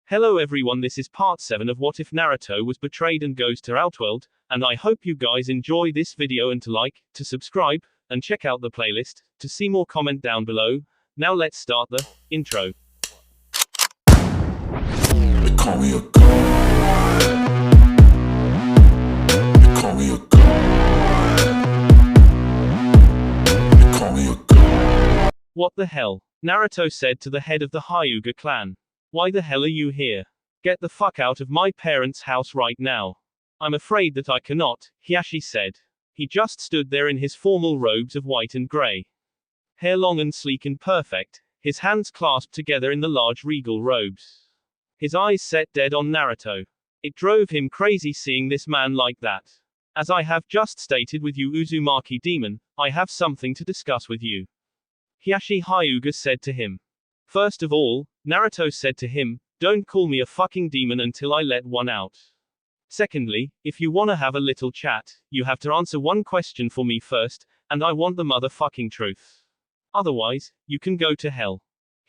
Hello everyone, this is part 7 of What If Naruto Was Betrayed and Goes to Outworld, and I hope you guys enjoy this video and to like, to subscribe, and check out the playlist, to see more comment down below. Now let's start the intro. They call me a god. They call me a god. They call me a god. What the hell? Naruto said to the head of the Hyuga clan. Why the hell are you here? Get the fuck out of my parents' house right now. I'm afraid that I cannot, Hiashi said. He just stood there in his formal robes of white and gray. Hair long and sleek and perfect, his hands clasped together in the large regal robes. His eyes set dead on Naruto. It drove him crazy seeing this man like that. As I have just stated with you Uzumaki demon, I have something to discuss with you. Hiashi Hyuga said to him. First of all, Naruto said to him, don't call me a fucking demon until I let one out. Secondly, if you wanna have a little chat, you have to answer one question for me first, and I want the motherfucking truth. Otherwise, you can go to hell.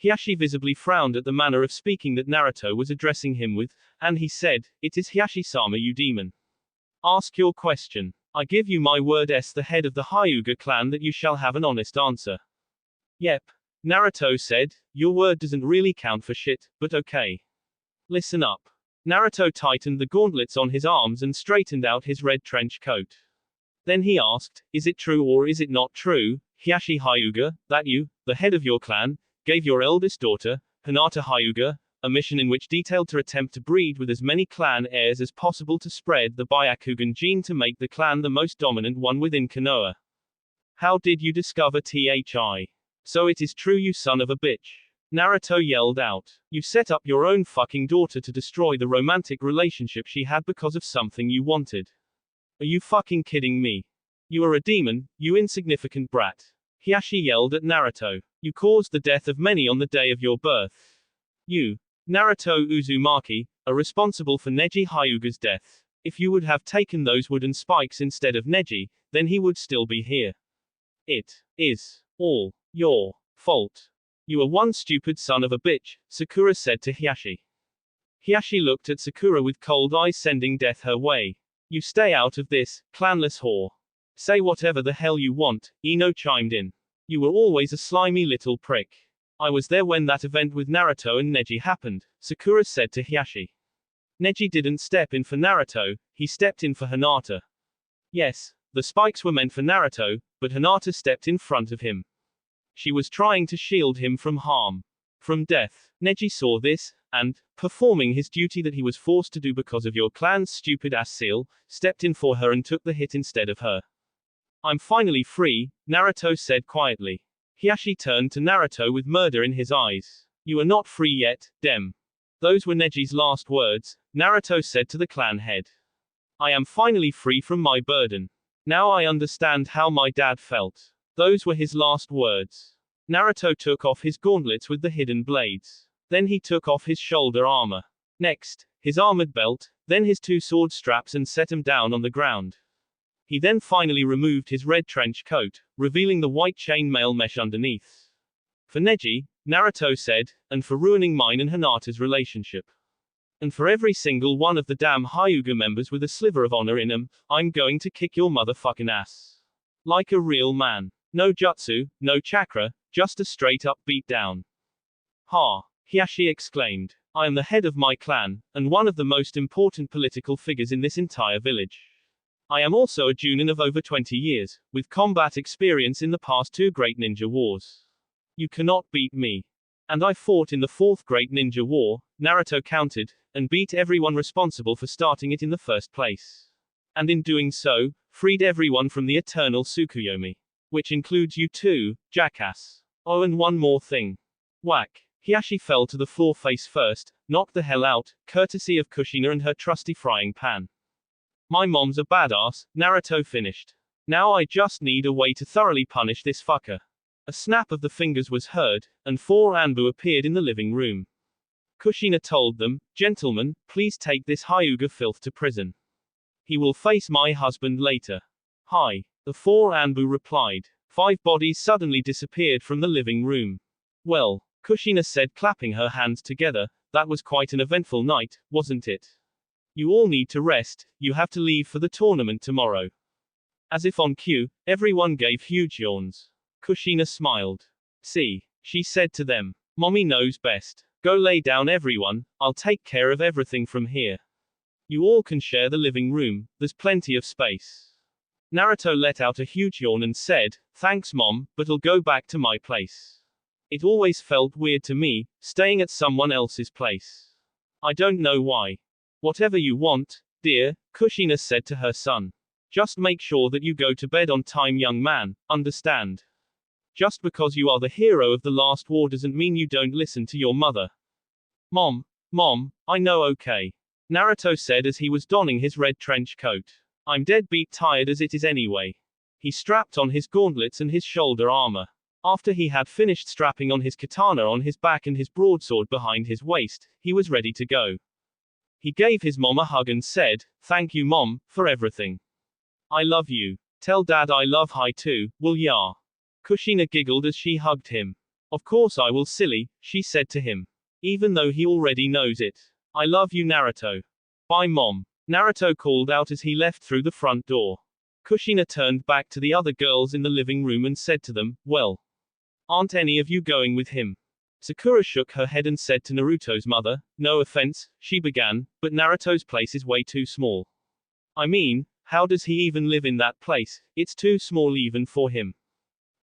Hiashi visibly frowned at the manner of speaking that Naruto was addressing him with, and he said, it is Hiashi-sama you demon. Ask your question. I give you my word as the head of the Hyuga clan that you shall have an honest answer. Yep. Naruto said, your word doesn't really count for shit, but okay. Listen up. Naruto tightened the gauntlets on his arms and straightened out his red trench coat. Then he asked, is it true or is it not true, Hiashi Hyuga, that you, the head of your clan, gave your eldest daughter, Hinata Hyuga, a mission in which detailed to attempt to breed with as many clan heirs as possible to spread the Byakugan gene to make the clan the most dominant one within Konoha? How did you discover THI? So it is true you son of a bitch. Naruto yelled out. You set up your own fucking daughter to destroy the romantic relationship she had because of something you wanted. Are you fucking kidding me? You are a demon, you insignificant brat. Hiashi yelled at Naruto. You caused the death of many on the day of your birth. You, Naruto Uzumaki, are responsible for Neji Hyuga's death. If you would have taken those wooden spikes instead of Neji, then he would still be here. It is all your fault. You are one stupid son of a bitch, Sakura said to Hiashi. Hiashi looked at Sakura with cold eyes sending death her way. You stay out of this, clanless whore. Say whatever the hell you want, Ino chimed in. You were always a slimy little prick. I was there when that event with Naruto and Neji happened, Sakura said to Hiashi. Neji didn't step in for Naruto, he stepped in for Hinata. Yes, the spikes were meant for Naruto, but Hinata stepped in front of him. She was trying to shield him from harm. From death. Neji saw this, and, performing his duty that he was forced to do because of your clan's stupid ass seal, stepped in for her and took the hit instead of her. I'm finally free, Naruto said quietly. Hiashi turned to Naruto with murder in his eyes. You are not free yet, Dem. Those were Neji's last words, Naruto said to the clan head. I am finally free from my burden. Now I understand how my dad felt. Those were his last words. Naruto took off his gauntlets with the hidden blades. Then he took off his shoulder armor. Next, his armored belt, then his 2 sword straps and set them down on the ground. He then finally removed his red trench coat, revealing the white chainmail mesh underneath. For Neji, Naruto said, and for ruining mine and Hinata's relationship. And for every single one of the damn Hyuga members with a sliver of honor in them, I'm going to kick your motherfucking ass. Like a real man. No jutsu, no chakra, just a straight up beat down. Ha! Hiashi exclaimed. I am the head of my clan, and one of the most important political figures in this entire village. I am also a Junin of over 20 years, with combat experience in the past 2 great ninja wars. You cannot beat me. And I fought in the 4th Great Ninja War, Naruto countered, and beat everyone responsible for starting it in the first place. And in doing so, freed everyone from the eternal Tsukuyomi. Which includes you too, jackass. Oh, and one more thing. Whack. Hiashi fell to the floor face first, knocked the hell out, courtesy of Kushina and her trusty frying pan. My mom's a badass, Naruto finished. Now I just need a way to thoroughly punish this fucker. A snap of the fingers was heard, and 4 Anbu appeared in the living room. Kushina told them, gentlemen, please take this Hyuga filth to prison. He will face my husband later. Hi. The 4 Anbu replied. 5 bodies suddenly disappeared from the living room. Well, Kushina said clapping her hands together, that was quite an eventful night, wasn't it? You all need to rest, you have to leave for the tournament tomorrow. As if on cue, everyone gave huge yawns. Kushina smiled. See, she said to them. Mommy knows best. Go lay down everyone, I'll take care of everything from here. You all can share the living room, there's plenty of space. Naruto let out a huge yawn and said, thanks mom, but I'll go back to my place. It always felt weird to me, staying at someone else's place. I don't know why. Whatever you want, dear, Kushina said to her son. Just make sure that you go to bed on time, young man, understand? Just because you are the hero of the last war doesn't mean you don't listen to your mother. Mom, I know, okay. Naruto said as he was donning his red trench coat. I'm deadbeat tired as it is anyway. He strapped on his gauntlets and his shoulder armor. After he had finished strapping on his katana on his back and his broadsword behind his waist, he was ready to go. He gave his mom a hug and said, thank you mom, for everything. I love you. Tell dad I love hi too, will ya? Kushina giggled as she hugged him. Of course I will silly, she said to him. Even though he already knows it. I love you Naruto. Bye mom. Naruto called out as he left through the front door. Kushina turned back to the other girls in the living room and said to them, well, aren't any of you going with him? Sakura shook her head and said to Naruto's mother, no offense, she began, but Naruto's place is way too small. I mean, how does he even live in that place? It's too small even for him.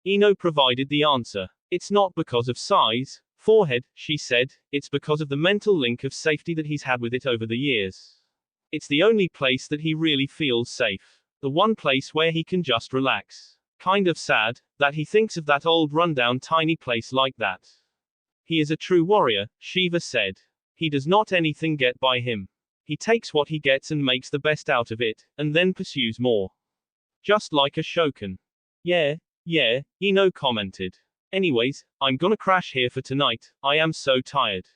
Ino provided the answer. It's not because of size, forehead, she said, it's because of the mental link of safety that he's had with it over the years. It's the only place that he really feels safe. The one place where he can just relax. Kind of sad, that he thinks of that old rundown tiny place like that. He is a true warrior, Shiva said. He does not anything get by him. He takes what he gets and makes the best out of it, and then pursues more. Just like a shogun. Yeah, Ino commented. Anyways, I'm gonna crash here for tonight, I am so tired.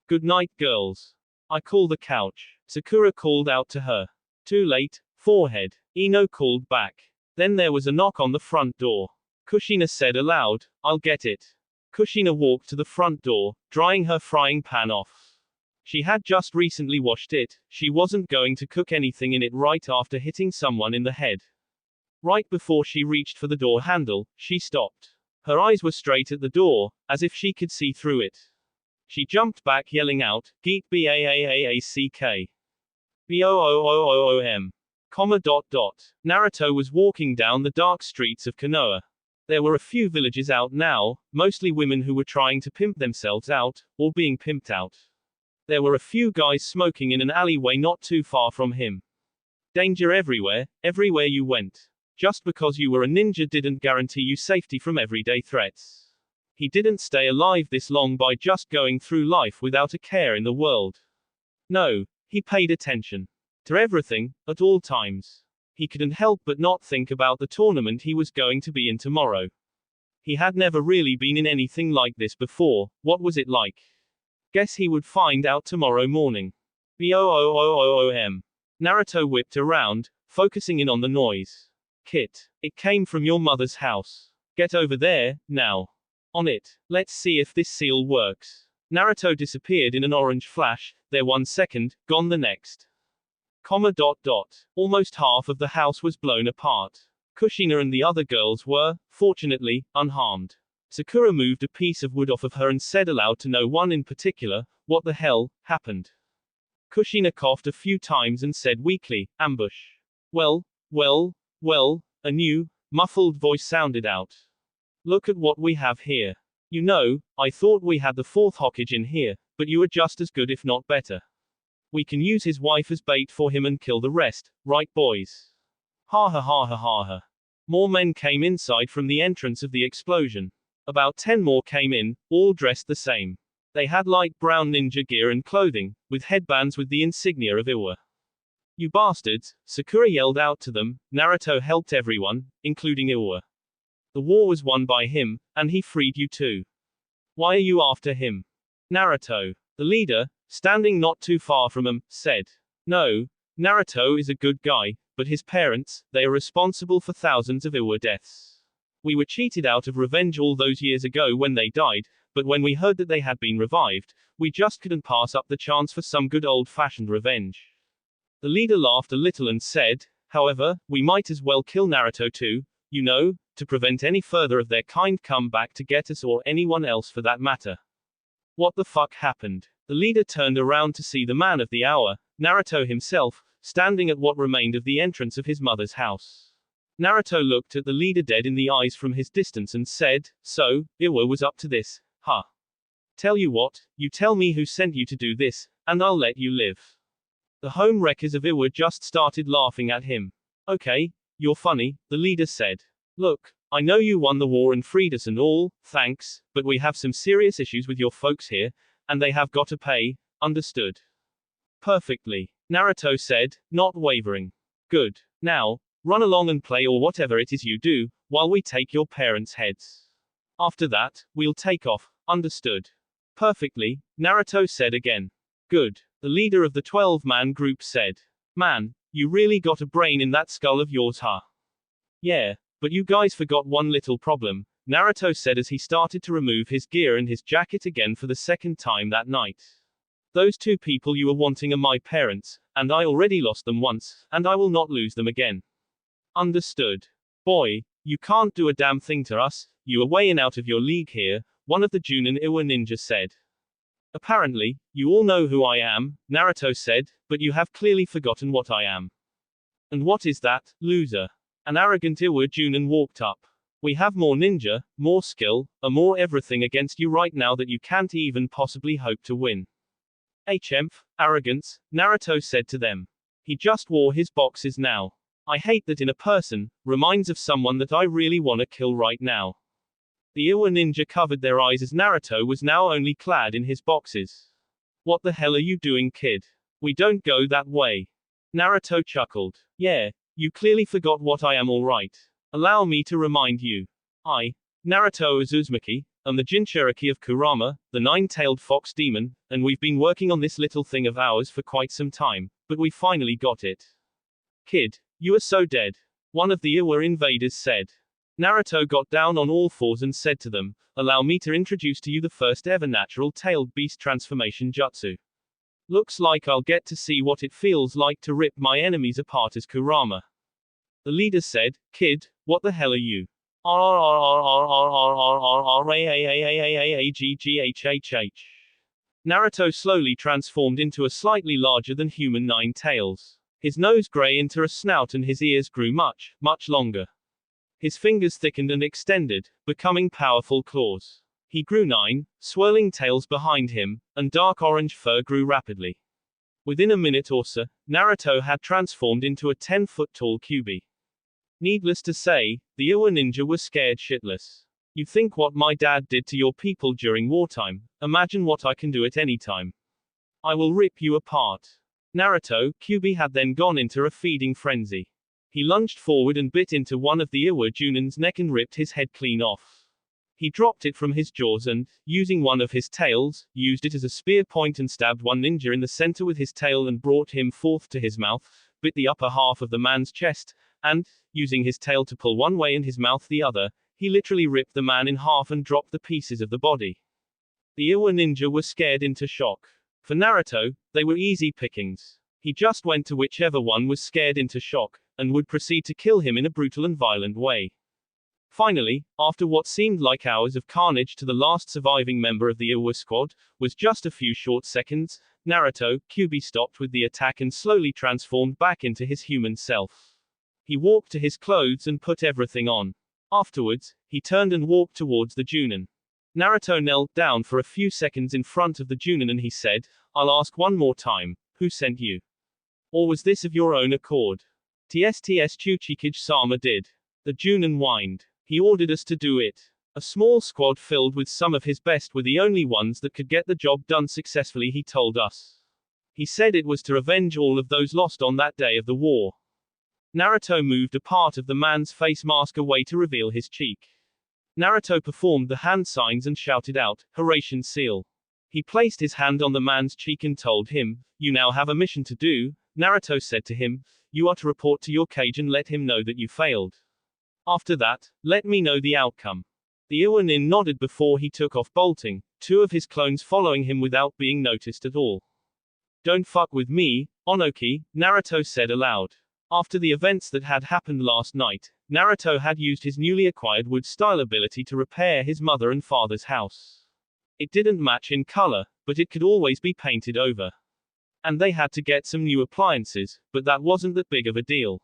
Good night girls. I call the couch. Sakura called out to her. Too late, forehead. Ino called back. Then there was a knock on the front door. Kushina said aloud, I'll get it. Kushina walked to the front door, drying her frying pan off. She had just recently washed it, she wasn't going to cook anything in it right after hitting someone in the head. Right before she reached for the door handle, she stopped. Her eyes were straight at the door, as if she could see through it. She jumped back yelling out, Geek BAAAACK. BOOOOOM. Naruto was walking down the dark streets of Konoha. There were a few villages out now, mostly women who were trying to pimp themselves out, or being pimped out. There were a few guys smoking in an alleyway not too far from him. Danger everywhere you went. Just because you were a ninja didn't guarantee you safety from everyday threats. He didn't stay alive this long by just going through life without a care in the world. No, he paid attention to everything, at all times. He couldn't help but not think about the tournament he was going to be in tomorrow. He had never really been in anything like this before, what was it like? Guess he would find out tomorrow morning. BOOOOOM. Naruto whipped around, focusing in on the noise. Kit, it came from your mother's house. Get over there, now. On it. Let's see if this seal works. Naruto disappeared in an orange flash, there 1 second, gone the next. Almost half of the house was blown apart. Kushina and the other girls were, fortunately, unharmed. Sakura moved a piece of wood off of her and said aloud to no one in particular, what the hell happened? Kushina coughed a few times and said weakly, ambush. Well, a new, muffled voice sounded out. Look at what we have here. You know, I thought we had the 4th Hokage in here, but you are just as good if not better. We can use his wife as bait for him and kill the rest, right boys? Ha ha ha ha ha ha. More men came inside from the entrance of the explosion. About 10 more came in, all dressed the same. They had light brown ninja gear and clothing, with headbands with the insignia of Iwa. You bastards, Sakura yelled out to them. Naruto helped everyone, including Iwa. The war was won by him, and he freed you too. Why are you after him? Naruto, the leader, standing not too far from him, said. No, Naruto is a good guy, but his parents, they are responsible for thousands of Iwa deaths. We were cheated out of revenge all those years ago when they died, but when we heard that they had been revived, we just couldn't pass up the chance for some good old-fashioned revenge. The leader laughed a little and said, however, we might as well kill Naruto too, you know, to prevent any further of their kind come back to get us or anyone else for that matter. What the fuck happened? The leader turned around to see the man of the hour, Naruto himself, standing at what remained of the entrance of his mother's house. Naruto looked at the leader dead in the eyes from his distance and said, so, Iwa was up to this, huh? Tell you what, you tell me who sent you to do this, and I'll let you live. The home wreckers of Iwa just started laughing at him. Okay, you're funny, the leader said. Look, I know you won the war and freed us and all, thanks, but we have some serious issues with your folks here, and they have got to pay, understood? Perfectly, Naruto said, not wavering. Good. Now, run along and play or whatever it is you do, while we take your parents' heads. After that, we'll take off, understood? Perfectly, Naruto said again. Good. The leader of the 12-man group said. Man, you really got a brain in that skull of yours, huh? Yeah, but you guys forgot one little problem, Naruto said as he started to remove his gear and his jacket again for the second time that night. Those two people you were wanting are my parents, and I already lost them once, and I will not lose them again. Understood. Boy, you can't do a damn thing to us, you are way in out of your league here, one of the Junin Iwa ninja said. Apparently, you all know who I am, Naruto said, but you have clearly forgotten what I am. And what is that, loser? An arrogant Iwa Junin walked up. We have more ninja, more skill, a more everything against you right now that you can't even possibly hope to win. HMF, arrogance, Naruto said to them. He just wore his boxes now. I hate that in a person, reminds of someone that I really wanna kill right now. The Iwa ninja covered their eyes as Naruto was now only clad in his boxes. What the hell are you doing, kid? We don't go that way. Naruto chuckled. Yeah, you clearly forgot what I am, alright. Allow me to remind you. I, Naruto Uzumaki, am the Jinchuriki of Kurama, the nine-tailed fox demon, and we've been working on this little thing of ours for quite some time, but we finally got it. Kid, you are so dead. One of the Iwa invaders said. Naruto got down on all fours and said to them, allow me to introduce to you the first ever natural-tailed beast transformation jutsu. Looks like I'll get to see what it feels like to rip my enemies apart as Kurama. The leader said, kid, what the hell are you? Naruto slowly transformed into a slightly larger than human nine tails. His nose gray into a snout and his ears grew much, much longer. His fingers thickened and extended, becoming powerful claws. He grew 9, swirling tails behind him, and dark orange fur grew rapidly. Within a minute or so, Naruto had transformed into a 10-foot-tall Kyuubi. Needless to say, the Iwa ninja were scared shitless. You think what my dad did to your people during wartime, imagine what I can do at any time. I will rip you apart. Naruto, Kyuubi had then gone into a feeding frenzy. He lunged forward and bit into one of the Iwa Junin's neck and ripped his head clean off. He dropped it from his jaws and, using one of his tails, used it as a spear point and stabbed one ninja in the center with his tail and brought him forth to his mouth, bit the upper half of the man's chest, and, using his tail to pull one way and his mouth the other, he literally ripped the man in half and dropped the pieces of the body. The Iwa ninja were scared into shock. For Naruto, they were easy pickings. He just went to whichever one was scared into shock, and would proceed to kill him in a brutal and violent way. Finally, after what seemed like hours of carnage to the last surviving member of the Iwa squad, was just a few short seconds, Naruto, Kyuubi stopped with the attack and slowly transformed back into his human self. He walked to his clothes and put everything on. Afterwards, he turned and walked towards the Junin. Naruto knelt down for a few seconds in front of the Junin and he said, I'll ask one more time, who sent you? Or was this of your own accord? TSTS Chuchikage-sama did. The Junin whined. He ordered us to do it. A small squad filled with some of his best were the only ones that could get the job done successfully, he told us. He said it was to revenge all of those lost on that day of the war. Naruto moved a part of the man's face mask away to reveal his cheek. Naruto performed the hand signs and shouted out, Horatian Seal. He placed his hand on the man's cheek and told him, you now have a mission to do. Naruto said to him, you are to report to your cage and let him know that you failed. After that, let me know the outcome. The Iwa Nin nodded before he took off bolting, two of his clones following him without being noticed at all. Don't fuck with me, Onoki, Naruto said aloud. After the events that had happened last night, Naruto had used his newly acquired wood-style ability to repair his mother and father's house. It didn't match in color, but it could always be painted over. And they had to get some new appliances, but that wasn't that big of a deal.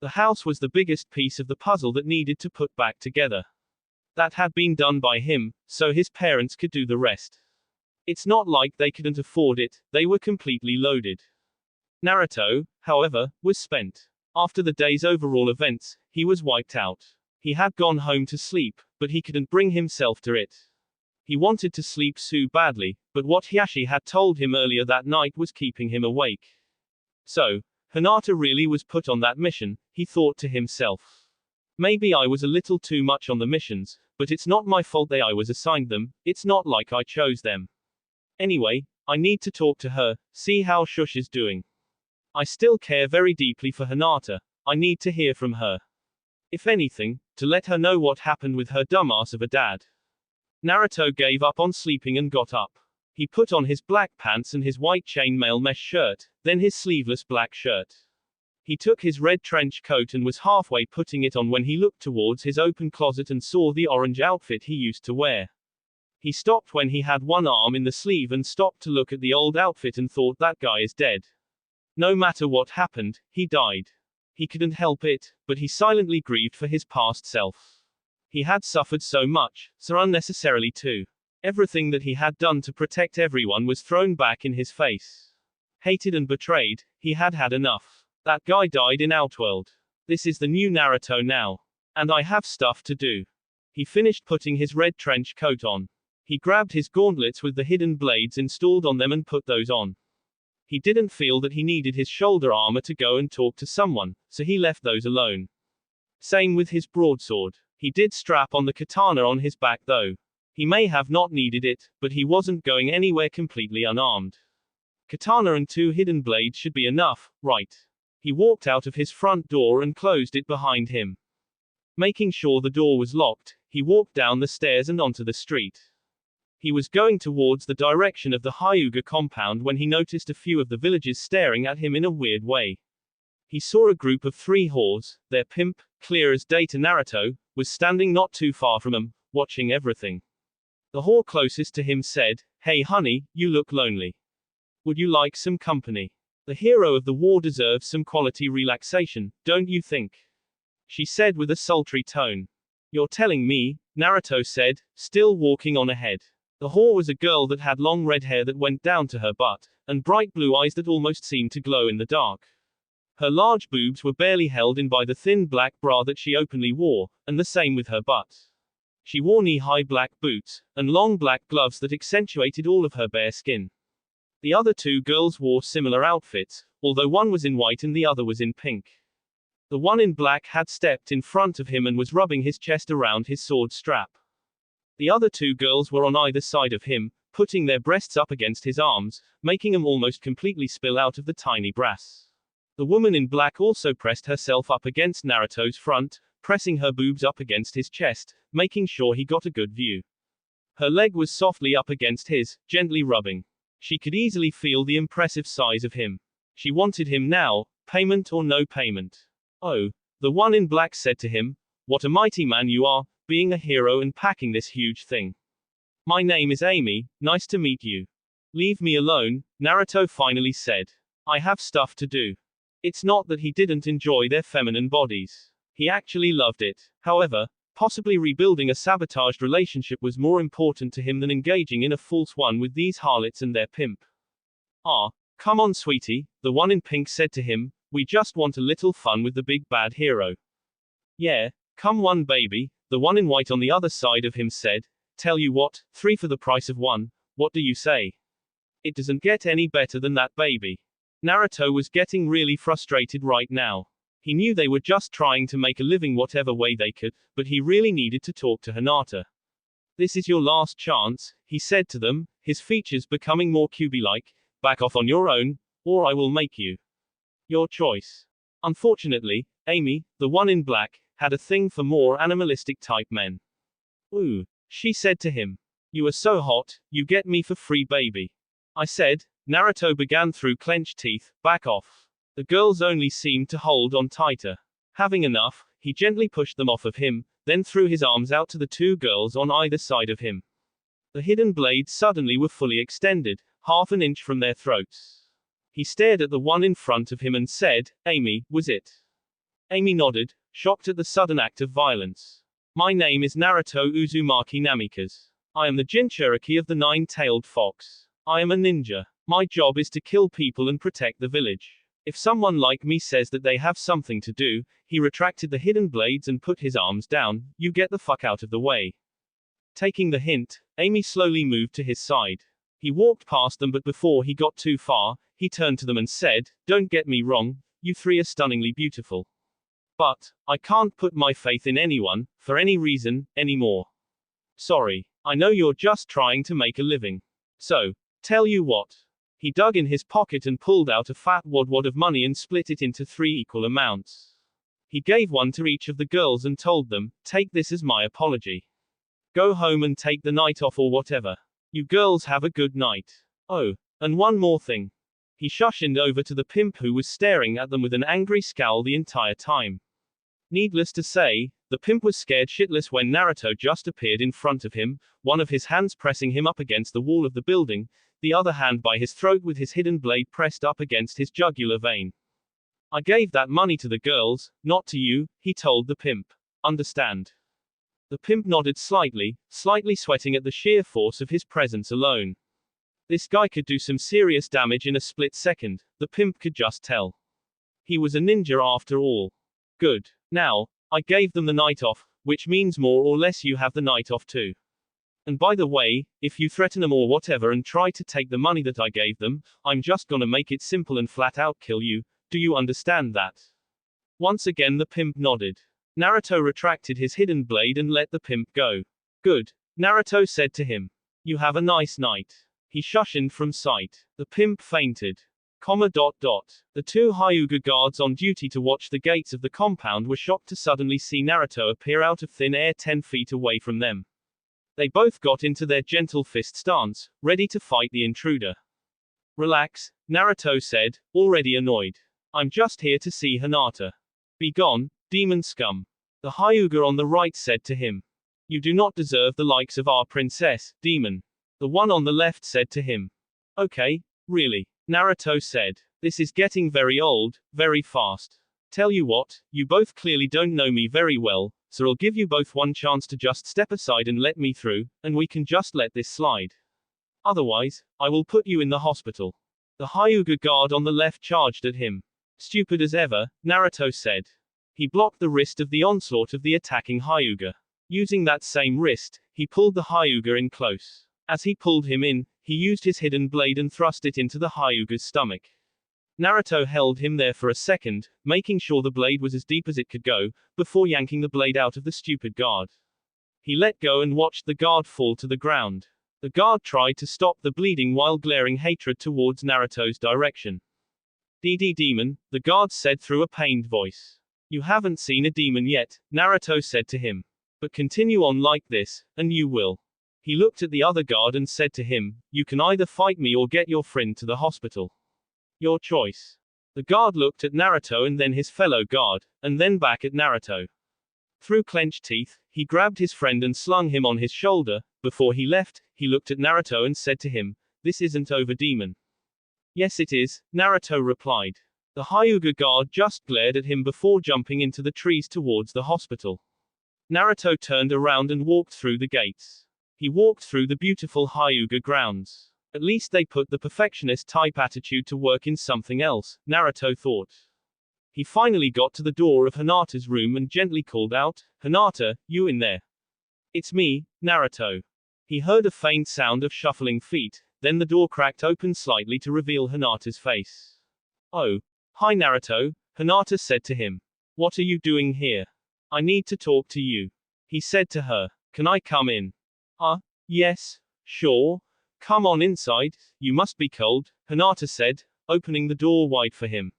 The house was the biggest piece of the puzzle that needed to put back together. That had been done by him, so his parents could do the rest. It's not like they couldn't afford it, they were completely loaded. Naruto, however, was spent. After the day's overall events, he was wiped out. He had gone home to sleep, but he couldn't bring himself to it. He wanted to sleep so badly, but what Hiashi had told him earlier that night was keeping him awake. So, Hinata really was put on that mission, he thought to himself. Maybe I was a little too much on the missions, but it's not my fault I was assigned them, it's not like I chose them. Anyway, I need to talk to her, see how Shush is doing. I still care very deeply for Hinata, I need to hear from her. If anything, to let her know what happened with her dumbass of a dad. Naruto gave up on sleeping and got up. He put on his black pants and his white chainmail mesh shirt, then his sleeveless black shirt. He took his red trench coat and was halfway putting it on when he looked towards his open closet and saw the orange outfit he used to wear. He stopped when he had one arm in the sleeve and stopped to look at the old outfit and thought that guy is dead. No matter what happened, he died. He couldn't help it, but he silently grieved for his past self. He had suffered so much, so unnecessarily too. Everything that he had done to protect everyone was thrown back in his face. Hated and betrayed, he had had enough. That guy died in Outworld. This is the new Naruto now. And I have stuff to do. He finished putting his red trench coat on. He grabbed his gauntlets with the hidden blades installed on them and put those on. He didn't feel that he needed his shoulder armor to go and talk to someone, so he left those alone. Same with his broadsword. He did strap on the katana on his back though. He may have not needed it, but he wasn't going anywhere completely unarmed. Katana and two hidden blades should be enough, right? He walked out of his front door and closed it behind him. Making sure the door was locked, he walked down the stairs and onto the street. He was going towards the direction of the Hyuga compound when he noticed a few of the villagers staring at him in a weird way. He saw a group of 3 whores, their pimp, clear as day to Naruto, was standing not too far from him, watching everything. The whore closest to him said, "Hey honey, you look lonely. Would you like some company? The hero of the war deserves some quality relaxation, don't you think?" She said with a sultry tone. "You're telling me," Naruto said, still walking on ahead. The whore was a girl that had long red hair that went down to her butt, and bright blue eyes that almost seemed to glow in the dark. Her large boobs were barely held in by the thin black bra that she openly wore, and the same with her butt. She wore knee-high black boots, and long black gloves that accentuated all of her bare skin. The other 2 girls wore similar outfits, although one was in white and the other was in pink. The one in black had stepped in front of him and was rubbing his chest around his sword strap. The other 2 girls were on either side of him, putting their breasts up against his arms, making them almost completely spill out of the tiny brass. The woman in black also pressed herself up against Naruto's front, pressing her boobs up against his chest, making sure he got a good view. Her leg was softly up against his, gently rubbing. She could easily feel the impressive size of him. She wanted him now, payment or no payment. "Oh," the one in black said to him, "what a mighty man you are, being a hero and packing this huge thing. My name is Amy, nice to meet you." "Leave me alone," Naruto finally said. "I have stuff to do." It's not that he didn't enjoy their feminine bodies. He actually loved it. However, possibly rebuilding a sabotaged relationship was more important to him than engaging in a false one with these harlots and their pimp. "Ah, come on sweetie," the one in pink said to him, "we just want a little fun with the big bad hero." "Yeah, come on baby," the one in white on the other side of him said. "Tell you what, 3 for the price of 1, what do you say?" It doesn't get any better than that baby. Naruto was getting really frustrated right now. He knew they were just trying to make a living whatever way they could, but he really needed to talk to Hinata. "This is your last chance," he said to them, his features becoming more Kyuubi-like. "Back off on your own, or I will make you. Your choice." Unfortunately, Amy, the one in black, had a thing for more animalistic type men. Ooh, she said to him. You are so hot, you get me for free baby. I said. Naruto began through clenched teeth, back off. The girls only seemed to hold on tighter. Having enough, he gently pushed them off of him, then threw his arms out to the two girls on either side of him. The hidden blades suddenly were fully extended, half an inch from their throats. He stared at the one in front of him and said, Amy, was it? Amy nodded, shocked at the sudden act of violence. My name is Naruto Uzumaki Namikaze. I am the Jinchuriki of the Nine-Tailed Fox. I am a ninja. My job is to kill people and protect the village. If someone like me says that they have something to do, he retracted the hidden blades and put his arms down, you get the fuck out of the way. Taking the hint, Amy slowly moved to his side. He walked past them, but before he got too far, he turned to them and said, Don't get me wrong, you three are stunningly beautiful. But, I can't put my faith in anyone, for any reason, anymore. Sorry. I know you're just trying to make a living. So, tell you what. He dug in his pocket and pulled out a fat wad of money and split it into 3 equal amounts. He gave one to each of the girls and told them, Take this as my apology. Go home and take the night off or whatever. You girls have a good night. Oh, and one more thing. He shushed over to the pimp who was staring at them with an angry scowl the entire time. Needless to say, the pimp was scared shitless when Naruto just appeared in front of him, one of his hands pressing him up against the wall of the building, the other hand by his throat with his hidden blade pressed up against his jugular vein. I gave that money to the girls, not to you, he told the pimp. Understand? The pimp nodded slightly sweating at the sheer force of his presence alone. This guy could do some serious damage in a split second, the pimp could just tell. He was a ninja after all. Good. Now, I gave them the night off, which means more or less you have the night off too. And by the way, if you threaten them or whatever and try to take the money that I gave them, I'm just gonna make it simple and flat out kill you, do you understand that? Once again the pimp nodded. Naruto retracted his hidden blade and let the pimp go. Good. Naruto said to him. You have a nice night. He shushed from sight. The pimp fainted. The 2 Hyuga guards on duty to watch the gates of the compound were shocked to suddenly see Naruto appear out of thin air 10 feet away from them. They both got into their gentle fist stance, ready to fight the intruder. Relax, Naruto said, already annoyed. I'm just here to see Hinata. Be gone, demon scum. The Hyuga on the right said to him. You do not deserve the likes of our princess, demon. The one on the left said to him. Okay, really. Naruto said. This is getting very old, very fast. Tell you what, you both clearly don't know me very well, so I'll give you both one chance to just step aside and let me through, and we can just let this slide. Otherwise, I will put you in the hospital. The Hyuga guard on the left charged at him. Stupid as ever, Naruto said. He blocked the wrist of the onslaught of the attacking Hyuga. Using that same wrist, he pulled the Hyuga in close. As he pulled him in, he used his hidden blade and thrust it into the Hyuga's stomach. Naruto held him there for a second, making sure the blade was as deep as it could go, before yanking the blade out of the stupid guard. He let go and watched the guard fall to the ground. The guard tried to stop the bleeding while glaring hatred towards Naruto's direction. DD demon, the guard said through a pained voice. You haven't seen a demon yet, Naruto said to him. But continue on like this, and you will. He looked at the other guard and said to him, You can either fight me or get your friend to the hospital. Your choice. The guard looked at Naruto and then his fellow guard, and then back at Naruto. Through clenched teeth, he grabbed his friend and slung him on his shoulder. Before he left, he looked at Naruto and said to him, This isn't over, demon. Yes it is, Naruto replied. The Hyuga guard just glared at him before jumping into the trees towards the hospital. Naruto turned around and walked through the gates. He walked through the beautiful Hyuga grounds. At least they put the perfectionist-type attitude to work in something else, Naruto thought. He finally got to the door of Hinata's room and gently called out, Hinata, you in there? It's me, Naruto. He heard a faint sound of shuffling feet, then the door cracked open slightly to reveal Hinata's face. Oh. Hi Naruto, Hinata said to him. What are you doing here? I need to talk to you. He said to her. Can I come in? Yes, sure. Come on inside, you must be cold, Hinata said, opening the door wide for him.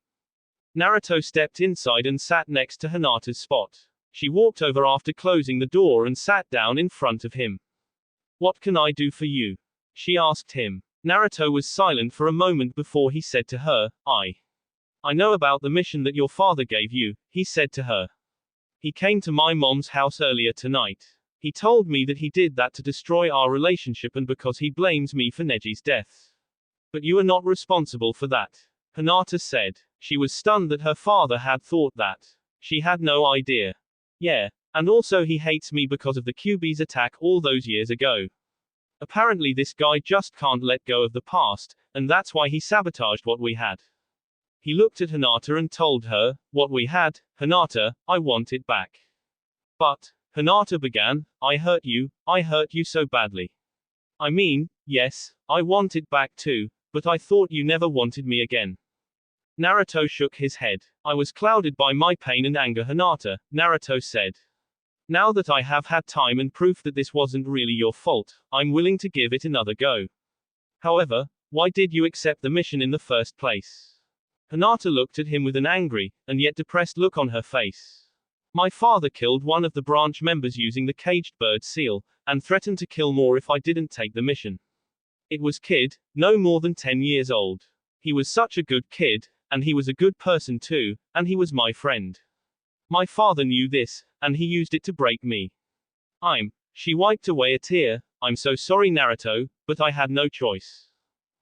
Naruto stepped inside and sat next to Hinata's spot. She walked over after closing the door and sat down in front of him. What can I do for you? She asked him. Naruto was silent for a moment before he said to her, I know about the mission that your father gave you, he said to her. He came to my mom's house earlier tonight. He told me that he did that to destroy our relationship and because he blames me for Neji's death. But you are not responsible for that, Hinata said. She was stunned that her father had thought that. She had no idea. Yeah, and also he hates me because of the QB's attack all those years ago. Apparently this guy just can't let go of the past, and that's why he sabotaged what we had. He looked at Hinata and told her, what we had, Hinata, I want it back. But, Hinata began, I hurt you so badly. I mean, yes, I want it back too, but I thought you never wanted me again. Naruto shook his head. I was clouded by my pain and anger, Hinata, Naruto said. Now that I have had time and proof that this wasn't really your fault, I'm willing to give it another go. However, why did you accept the mission in the first place? Hinata looked at him with an angry, and yet depressed look on her face. My father killed one of the branch members using the caged bird seal, and threatened to kill more if I didn't take the mission. It was kid, no more than 10 years old. He was such a good kid, and he was a good person too, and he was my friend. My father knew this, and he used it to break me. She wiped away a tear, I'm so sorry Naruto, but I had no choice.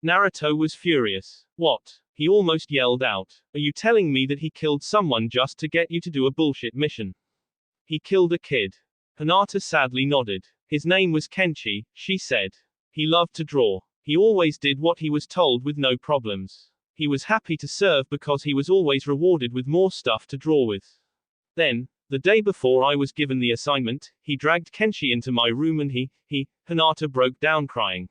Naruto was furious. What? He almost yelled out. Are you telling me that he killed someone just to get you to do a bullshit mission? He killed a kid. Hinata sadly nodded. His name was Kenshi, she said. He loved to draw. He always did what he was told with no problems. He was happy to serve because he was always rewarded with more stuff to draw with. Then, the day before I was given the assignment, he dragged Kenshi into my room and Hinata broke down crying.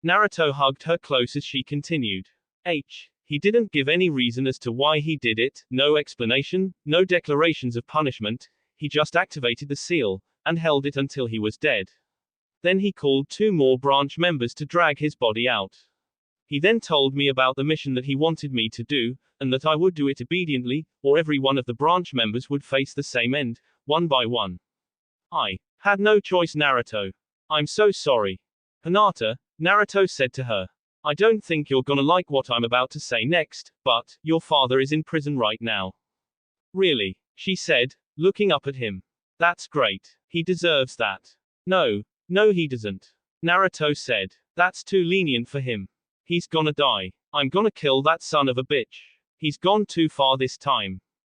Naruto hugged her close as she continued. He didn't give any reason as to why he did it, no explanation, no declarations of punishment, he just activated the seal, and held it until he was dead. Then he called 2 more branch members to drag his body out. He then told me about the mission that he wanted me to do, and that I would do it obediently, or every one of the branch members would face the same end, one by one. I had no choice, Naruto. I'm so sorry. Hinata, Naruto said to her. I don't think you're gonna like what I'm about to say next, but, your father is in prison right now. Really? She said, looking up at him. That's great. He deserves that. No he doesn't. Naruto said. That's too lenient for him. He's gonna die. I'm gonna kill that son of a bitch. He's gone too far this time.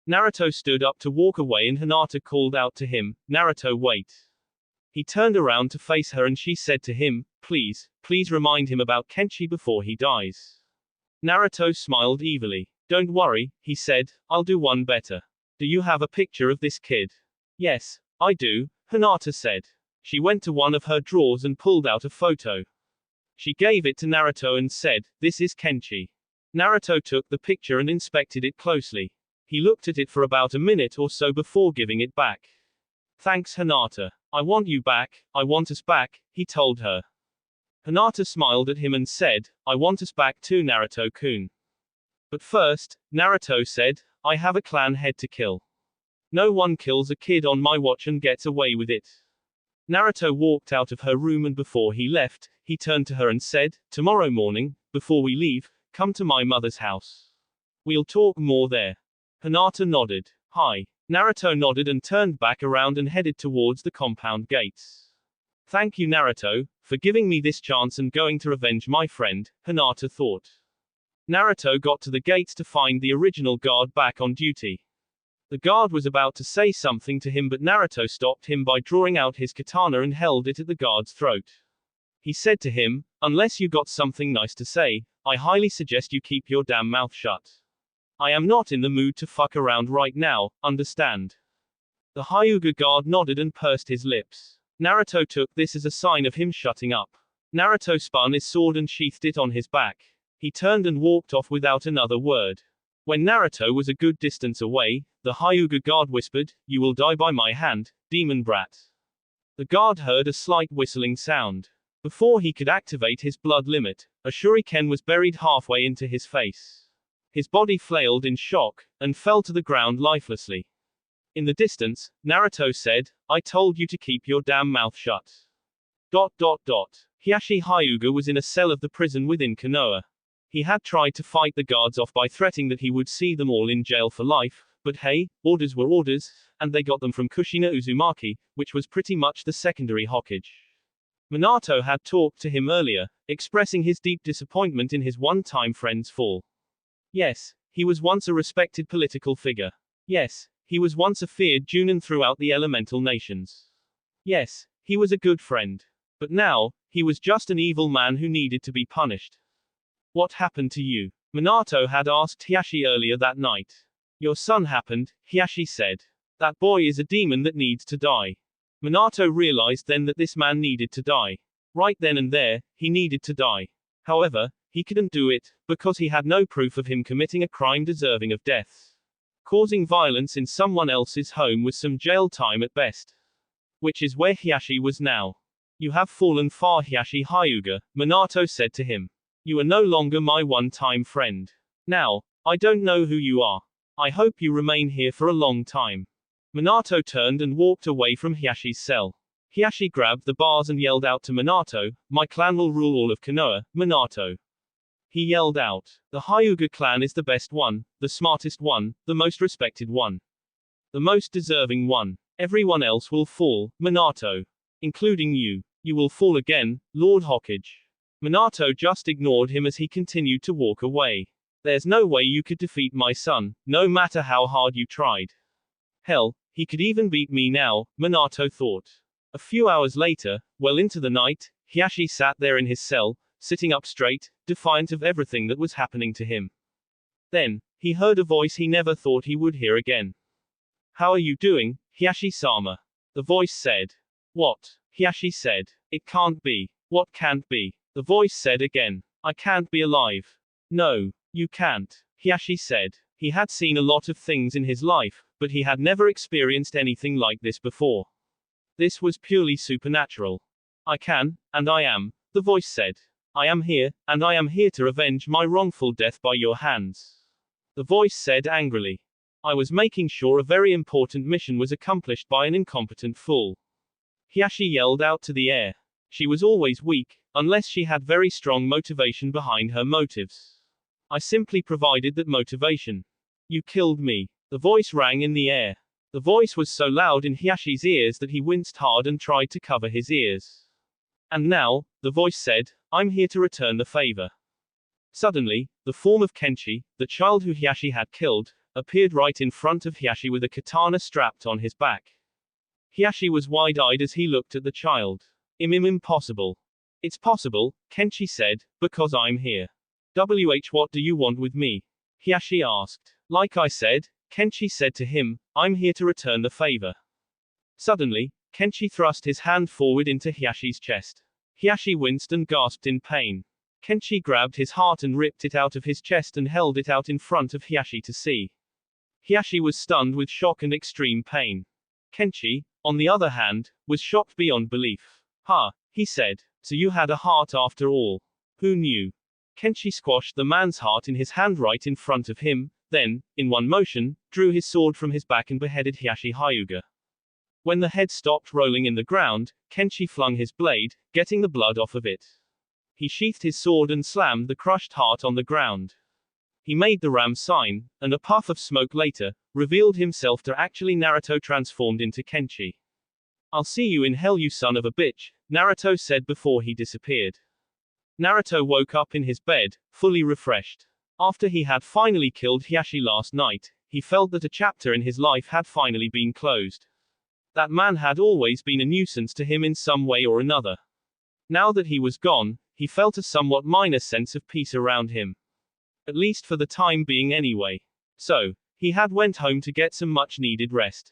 Naruto stood up to walk away and Hinata called out to him, Naruto wait. He turned around to face her and she said to him, please remind him about Kenshi before he dies. Naruto smiled evilly. Don't worry, he said, I'll do one better. Do you have a picture of this kid? Yes, I do, Hinata said. She went to one of her drawers and pulled out a photo. She gave it to Naruto and said, this is Kenshi. Naruto took the picture and inspected it closely. He looked at it for about a minute or so before giving it back. Thanks Hinata. I want you back, I want us back, he told her. Hinata smiled at him and said, I want us back too Naruto-kun. But first, Naruto said, I have a clan head to kill. No one kills a kid on my watch and gets away with it. Naruto walked out of her room and before he left, he turned to her and said, tomorrow morning, before we leave, come to my mother's house. We'll talk more there. Hinata nodded. Hi. Naruto nodded and turned back around and headed towards the compound gates. Thank you Naruto, for giving me this chance and going to revenge my friend, Hinata thought. Naruto got to the gates to find the original guard back on duty. The guard was about to say something to him but Naruto stopped him by drawing out his katana and held it at the guard's throat. He said to him, unless you got something nice to say, I highly suggest you keep your damn mouth shut. I am not in the mood to fuck around right now, understand? The Hyuga guard nodded and pursed his lips. Naruto took this as a sign of him shutting up. Naruto spun his sword and sheathed it on his back. He turned and walked off without another word. When Naruto was a good distance away, the Hyuga guard whispered, you will die by my hand, demon brat. The guard heard a slight whistling sound. Before he could activate his blood limit, a shuriken was buried halfway into his face. His body flailed in shock, and fell to the ground lifelessly. In the distance, Naruto said, I told you to keep your damn mouth shut. Hiashi Hyuga was in a cell of the prison within Konoha. He had tried to fight the guards off by threatening that he would see them all in jail for life, but hey, orders were orders, and they got them from Kushina Uzumaki, which was pretty much the secondary Hokage. Minato had talked to him earlier, expressing his deep disappointment in his one-time friend's fall. Yes, he was once a respected political figure. Yes, he was once a feared Junin throughout the elemental nations. Yes, he was a good friend. But now, he was just an evil man who needed to be punished. What happened to you? Minato had asked Hiashi earlier that night. Your son happened, Hiashi said. That boy is a demon that needs to die. Minato realized then that this man needed to die. Right then and there, he needed to die. However, he couldn't do it, because he had no proof of him committing a crime deserving of death. Causing violence in someone else's home was some jail time at best. Which is where Hiashi was now. You have fallen far, Hiashi Hyuga, Minato said to him. You are no longer my one-time friend. Now, I don't know who you are. I hope you remain here for a long time. Minato turned and walked away from Hiashi's cell. Hiashi grabbed the bars and yelled out to Minato, my clan will rule all of Konoha, Minato. He yelled out, the Hyuga clan is the best one, the smartest one, the most respected one. The most deserving one. Everyone else will fall, Minato. Including you. You will fall again, Lord Hokage. Minato just ignored him as he continued to walk away. There's no way you could defeat my son, no matter how hard you tried. Hell, he could even beat me now, Minato thought. A few hours later, well into the night, Hiashi sat there in his cell, sitting up straight, defiant of everything that was happening to him. Then, he heard a voice he never thought he would hear again. How are you doing, Hiashi-sama? The voice said. What? Hiashi said. It can't be. What can't be? The voice said again. I can't be alive. No, you can't, Hiashi said. He had seen a lot of things in his life, but he had never experienced anything like this before. This was purely supernatural. I can, and I am, the voice said. I am here, and I am here to avenge my wrongful death by your hands. The voice said angrily. I was making sure a very important mission was accomplished by an incompetent fool. Hiashi yelled out to the air. She was always weak, unless she had very strong motivation behind her motives. I simply provided that motivation. You killed me. The voice rang in the air. The voice was so loud in Hiashi's ears that he winced hard and tried to cover his ears. And now, the voice said, I'm here to return the favor. Suddenly, the form of Kenshi, the child who Hiashi had killed, appeared right in front of Hiashi with a katana strapped on his back. Hiashi was wide-eyed as he looked at the child. Impossible. It's possible, Kenshi said, because I'm here. What do you want with me? Hiashi asked. Like I said, Kenshi said to him, I'm here to return the favor. Suddenly, Kenshi thrust his hand forward into Hiashi's chest. Hiashi winced and gasped in pain. Kenshi grabbed his heart and ripped it out of his chest and held it out in front of Hiashi to see. Hiashi was stunned with shock and extreme pain. Kenshi, on the other hand, was shocked beyond belief. Ha, he said. So you had a heart after all. Who knew? Kenshi squashed the man's heart in his hand right in front of him, then, in one motion, drew his sword from his back and beheaded Hiashi Hyuga. When the head stopped rolling in the ground, Kenshi flung his blade, getting the blood off of it. He sheathed his sword and slammed the crushed heart on the ground. He made the ram sign, and a puff of smoke later, revealed himself to actually Naruto transformed into Kenshi. I'll see you in hell, you son of a bitch, Naruto said before he disappeared. Naruto woke up in his bed, fully refreshed. After he had finally killed Hiashi last night, he felt that a chapter in his life had finally been closed. That man had always been a nuisance to him in some way or another. Now that he was gone, he felt a somewhat minor sense of peace around him. At least for the time being anyway. So, he had went home to get some much needed rest.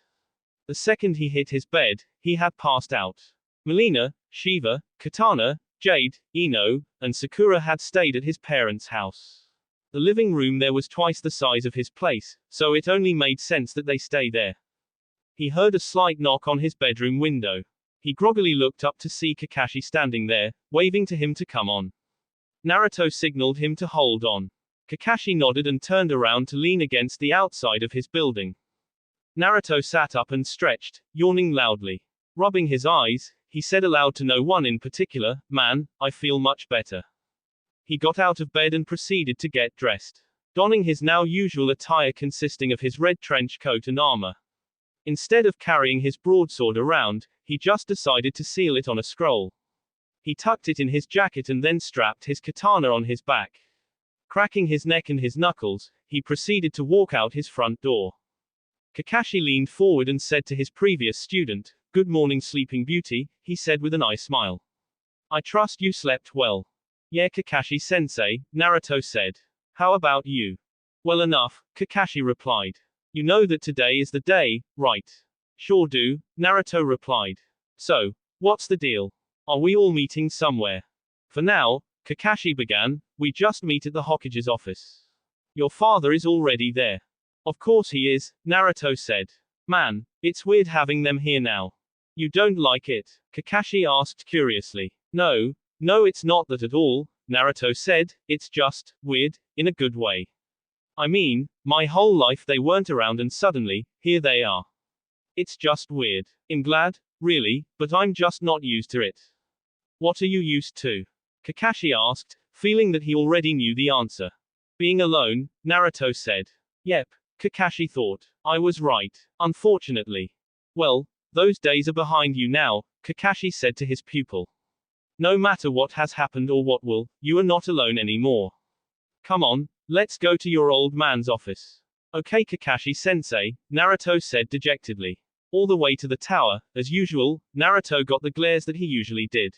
The second he hit his bed, he had passed out. Melina, Shiva, Katana, Jade, Ino, and Sakura had stayed at his parents' house. The living room there was twice the size of his place, so it only made sense that they stay there. He heard a slight knock on his bedroom window. He groggily looked up to see Kakashi standing there, waving to him to come on. Naruto signaled him to hold on. Kakashi nodded and turned around to lean against the outside of his building. Naruto sat up and stretched, yawning loudly. Rubbing his eyes, he said aloud to no one in particular, "Man, I feel much better." He got out of bed and proceeded to get dressed. Donning his now usual attire consisting of his red trench coat and armor. Instead of carrying his broadsword around, he just decided to seal it on a scroll. He tucked it in his jacket and then strapped his katana on his back. Cracking his neck and his knuckles, he proceeded to walk out his front door. Kakashi leaned forward and said to his previous student, "Good morning, Sleeping Beauty," he said with an eye smile. "I trust you slept well." "Yeah, Kakashi-sensei," Naruto said. "How about you?" "Well enough," Kakashi replied. "You know that today is the day, right?" "Sure do," Naruto replied. "So, what's the deal? Are we all meeting somewhere?" "For now," Kakashi began, "we just meet at the Hokage's office. Your father is already there." "Of course he is," Naruto said. "Man, it's weird having them here now." "You don't like it?" Kakashi asked curiously. No, it's not that at all," Naruto said, "it's just weird, in a good way. I mean, my whole life they weren't around and suddenly, here they are. It's just weird. I'm glad, really, but I'm just not used to it." "What are you used to?" Kakashi asked, feeling that he already knew the answer. "Being alone," Naruto said. "Yep," Kakashi thought. "I was right. Unfortunately." "Well, those days are behind you now," Kakashi said to his pupil. "No matter what has happened or what will, you are not alone anymore. Come on, let's go to your old man's office." "Okay, Kakashi-sensei," Naruto said dejectedly. All the way to the tower, as usual, Naruto got the glares that he usually did.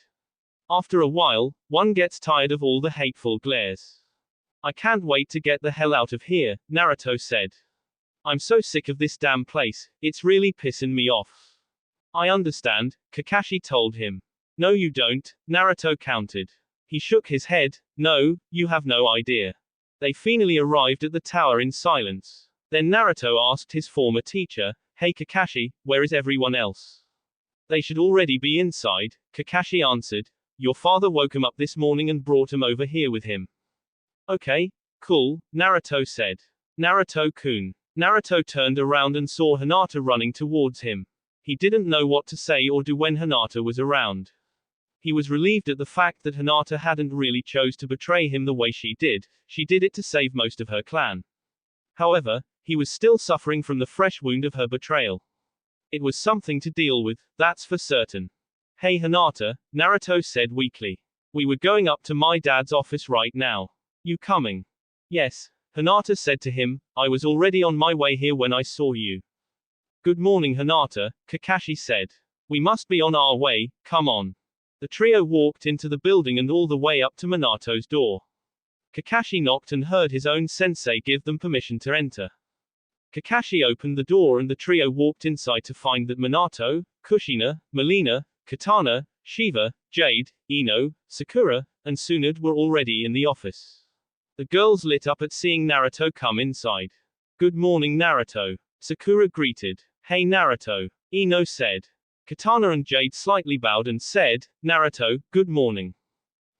After a while, one gets tired of all the hateful glares. "I can't wait to get the hell out of here," Naruto said. "I'm so sick of this damn place, it's really pissing me off." "I understand," Kakashi told him. "No you don't," Naruto countered. He shook his head. "No, you have no idea." They finally arrived at the tower in silence. Then Naruto asked his former teacher, "Hey Kakashi, where is everyone else?" "They should already be inside," Kakashi answered. "Your father woke him up this morning and brought him over here with him." "Okay, cool," Naruto said. "Naruto-kun." Naruto turned around and saw Hinata running towards him. He didn't know what to say or do when Hinata was around. He was relieved at the fact that Hinata hadn't really chose to betray him the way she did it to save most of her clan. However, he was still suffering from the fresh wound of her betrayal. It was something to deal with, that's for certain. "Hey Hinata," Naruto said weakly. "We were going up to my dad's office right now. You coming?" "Yes," Hinata said to him, "I was already on my way here when I saw you." "Good morning Hinata," Kakashi said. "We must be on our way, come on." The trio walked into the building and all the way up to Minato's door. Kakashi knocked and heard his own sensei give them permission to enter. Kakashi opened the door and the trio walked inside to find that Minato, Kushina, Melina, Katana, Shiva, Jade, Ino, Sakura, and Tsunade were already in the office. The girls lit up at seeing Naruto come inside. "Good morning Naruto," Sakura greeted. "Hey Naruto," Ino said. Katana and Jade slightly bowed and said, "Naruto, good morning.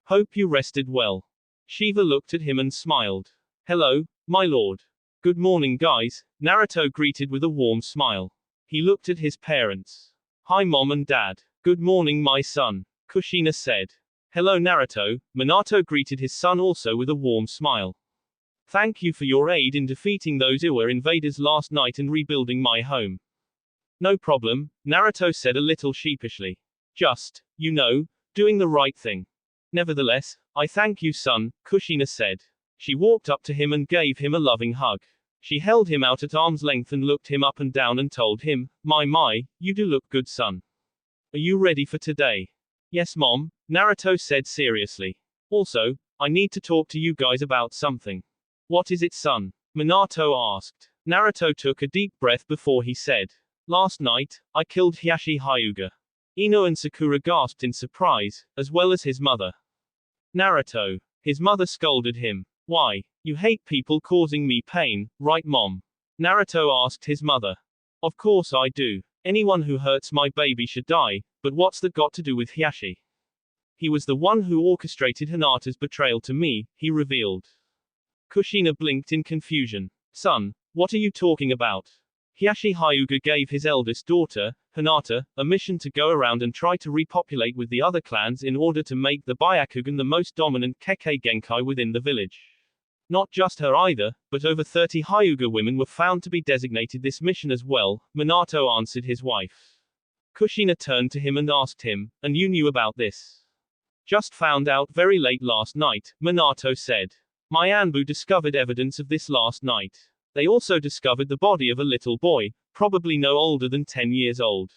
Hope you rested well." Shiva looked at him and smiled. "Hello, my lord." "Good morning guys," Naruto greeted with a warm smile. He looked at his parents. "Hi mom and dad." "Good morning my son," Kushina said. "Hello Naruto," Minato greeted his son also with a warm smile. "Thank you for your aid in defeating those Iwa invaders last night and rebuilding my home." "No problem," Naruto said a little sheepishly. "Just, doing the right thing." "Nevertheless, I thank you son," Kushina said. She walked up to him and gave him a loving hug. She held him out at arm's length and looked him up and down and told him, My, you do look good son. Are you ready for today?" "Yes mom," Naruto said seriously. "Also, I need to talk to you guys about something." "What is it son?" Minato asked. Naruto took a deep breath before he said, "Last night, I killed Hiashi Hyuga." Ino and Sakura gasped in surprise, as well as his mother. "Naruto." His mother scolded him. "Why? You hate people causing me pain, right mom?" Naruto asked his mother. "Of course I do. Anyone who hurts my baby should die, but what's that got to do with Hiashi? He was the one who orchestrated Hinata's betrayal to me," he revealed. Kushina blinked in confusion. "Son, what are you talking about? Hiashi Hyuga gave his eldest daughter, Hinata, a mission to go around and try to repopulate with the other clans in order to make the Byakugan the most dominant Kekkei Genkai within the village. Not just her either, but over 30 Hyuga women were found to be designated this mission as well, Minato answered his wife. Kushina turned to him and asked him, and you knew about this? Just found out very late last night, Minato said. My Anbu discovered evidence of this last night. They also discovered the body of a little boy, probably no older than 10 years old.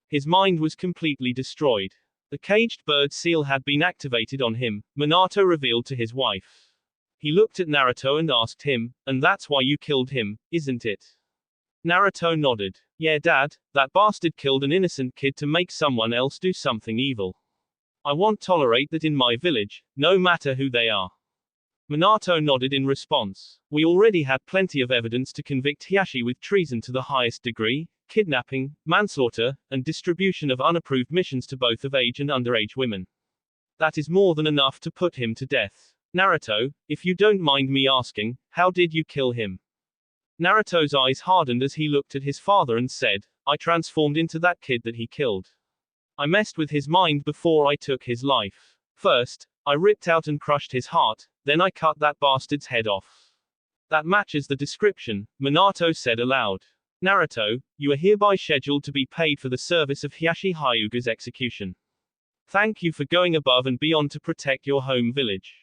His mind was completely destroyed. The caged bird seal had been activated on him, Minato revealed to his wife. He looked at Naruto and asked him, and that's why you killed him, isn't it? Naruto nodded. Yeah, Dad, that bastard killed an innocent kid to make someone else do something evil. I won't tolerate that in my village, no matter who they are. Minato nodded in response. We already had plenty of evidence to convict Hiashi with treason to the highest degree, kidnapping, manslaughter, and distribution of unapproved missions to both of age and underage women. That is more than enough to put him to death. Naruto, if you don't mind me asking, how did you kill him? Naruto's eyes hardened as he looked at his father and said, I transformed into that kid that he killed. I messed with his mind before I took his life. First, I ripped out and crushed his heart, then I cut that bastard's head off. That matches the description, Minato said aloud. Naruto, you are hereby scheduled to be paid for the service of Hiashi Hyuga's execution. Thank you for going above and beyond to protect your home village.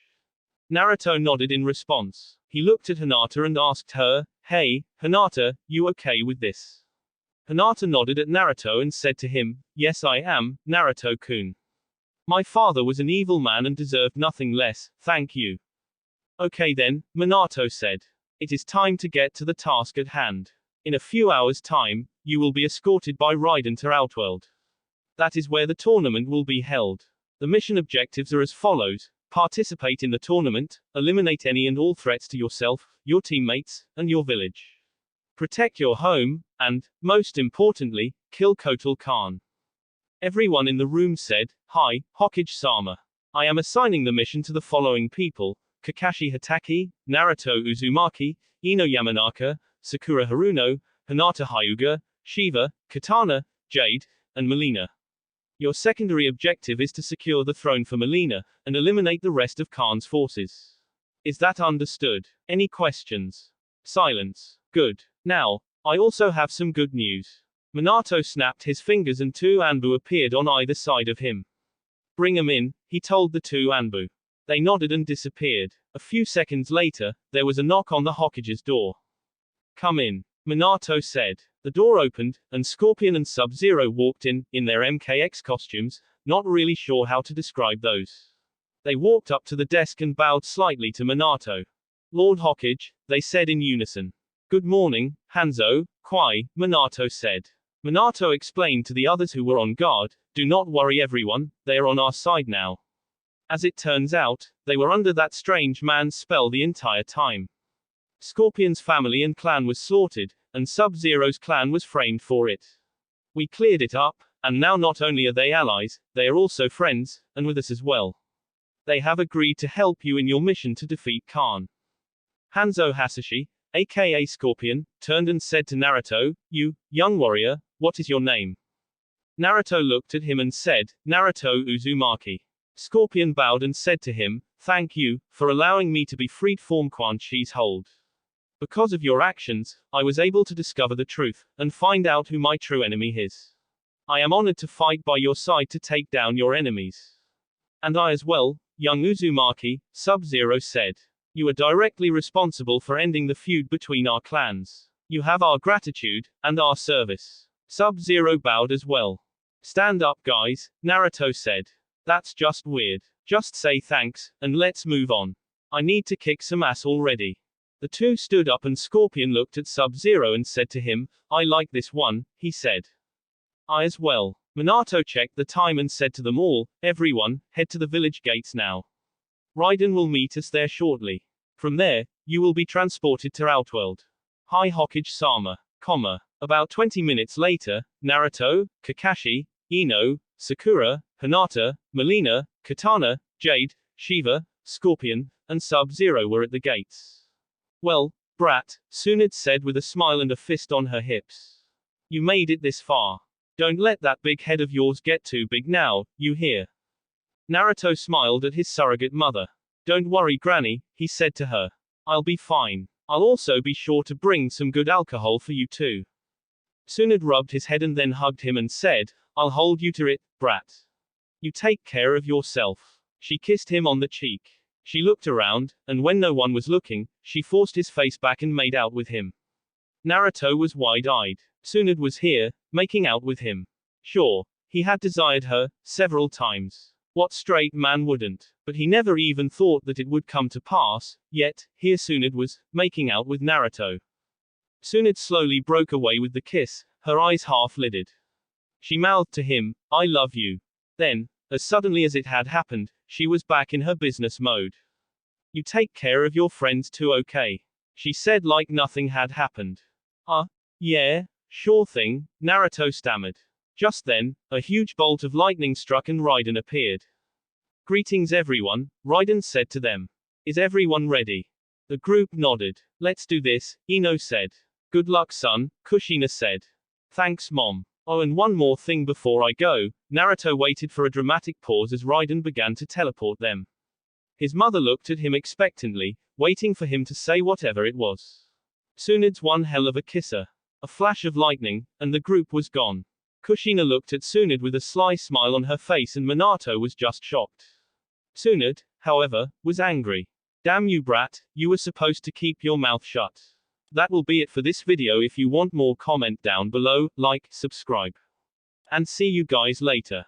Naruto nodded in response. He looked at Hinata and asked her, Hey, Hinata, you okay with this? Hinata nodded at Naruto and said to him, Yes I am, Naruto-kun. My father was an evil man and deserved nothing less, thank you. Okay then, Minato said. It is time to get to the task at hand. In a few hours' time, you will be escorted by Raiden to Outworld. That is where the tournament will be held. The mission objectives are as follows. Participate in the tournament, eliminate any and all threats to yourself, your teammates, and your village. Protect your home, and, most importantly, kill Kotal Khan. Everyone in the room said, Hi, Hokage-sama. I am assigning the mission to the following people, Kakashi Hatake, Naruto Uzumaki, Ino Yamanaka, Sakura Haruno, Hinata Hyuga, Shiva, Katana, Jade, and Melina. Your secondary objective is to secure the throne for Melina, and eliminate the rest of Khan's forces. Is that understood? Any questions? Silence. Good. Now, I also have some good news. Minato snapped his fingers and two Anbu appeared on either side of him. Bring 'em in, he told the two Anbu. They nodded and disappeared. A few seconds later, there was a knock on the Hokage's door. Come in, Minato said. The door opened, and Scorpion and Sub-Zero walked in their MKX costumes, not really sure how to describe those. They walked up to the desk and bowed slightly to Minato. Lord Hokage, they said in unison. Good morning, Hanzo, Kwai, Minato said. Minato explained to the others who were on guard, do not worry everyone, they are on our side now. As it turns out, they were under that strange man's spell the entire time. Scorpion's family and clan was slaughtered, and Sub-Zero's clan was framed for it. We cleared it up, and now not only are they allies, they are also friends, and with us as well. They have agreed to help you in your mission to defeat Khan. Hanzo Hasashi, aka Scorpion, turned and said to Naruto, You, young warrior, what is your name? Naruto looked at him and said, Naruto Uzumaki. Scorpion bowed and said to him, Thank you, for allowing me to be freed from Quan Chi's hold. Because of your actions, I was able to discover the truth, and find out who my true enemy is. I am honored to fight by your side to take down your enemies. And I as well, young Uzumaki, Sub-Zero said. You are directly responsible for ending the feud between our clans. You have our gratitude, and our service. Sub-Zero bowed as well. Stand up guys, Naruto said. That's just weird. Just say thanks, and let's move on. I need to kick some ass already. The two stood up and Scorpion looked at Sub-Zero and said to him, I like this one, he said. I as well. Minato checked the time and said to them all, everyone, head to the village gates now. Raiden will meet us there shortly. From there, you will be transported to Outworld. Hi Hokage-sama, About 20 minutes later, Naruto, Kakashi, Ino, Sakura, Hinata, Melina, Katana, Jade, Shiva, Scorpion, and Sub-Zero were at the gates. Well, brat, Tsunade said with a smile and a fist on her hips. You made it this far. Don't let that big head of yours get too big now, you hear? Naruto smiled at his surrogate mother. Don't worry, Granny, he said to her. I'll be fine. I'll also be sure to bring some good alcohol for you too. Tsunade rubbed his head and then hugged him and said, I'll hold you to it, brat. You take care of yourself. She kissed him on the cheek. She looked around, and when no one was looking, she forced his face back and made out with him. Naruto was wide-eyed. Tsunade was here, making out with him. Sure, he had desired her, several times. What straight man wouldn't? But he never even thought that it would come to pass, yet, here Tsunade was, making out with Naruto. Tsunade slowly broke away with the kiss, her eyes half-lidded. She mouthed to him, I love you. Then, as suddenly as it had happened, she was back in her business mode. You take care of your friends too, okay? She said like nothing had happened. Yeah, sure thing, Naruto stammered. Just then, a huge bolt of lightning struck and Raiden appeared. Greetings everyone, Raiden said to them. Is everyone ready? The group nodded. Let's do this, Ino said. Good luck son, Kushina said. Thanks mom. Oh, and one more thing before I go, Naruto waited for a dramatic pause as Raiden began to teleport them. His mother looked at him expectantly, waiting for him to say whatever it was. Tsunade's one hell of a kisser. A flash of lightning, and the group was gone. Kushina looked at Tsunade with a sly smile on her face and Minato was just shocked. Tsunade, however, was angry. Damn you brat, you were supposed to keep your mouth shut. That will be it for this video. If you want more, comment down below, like, subscribe. And see you guys later.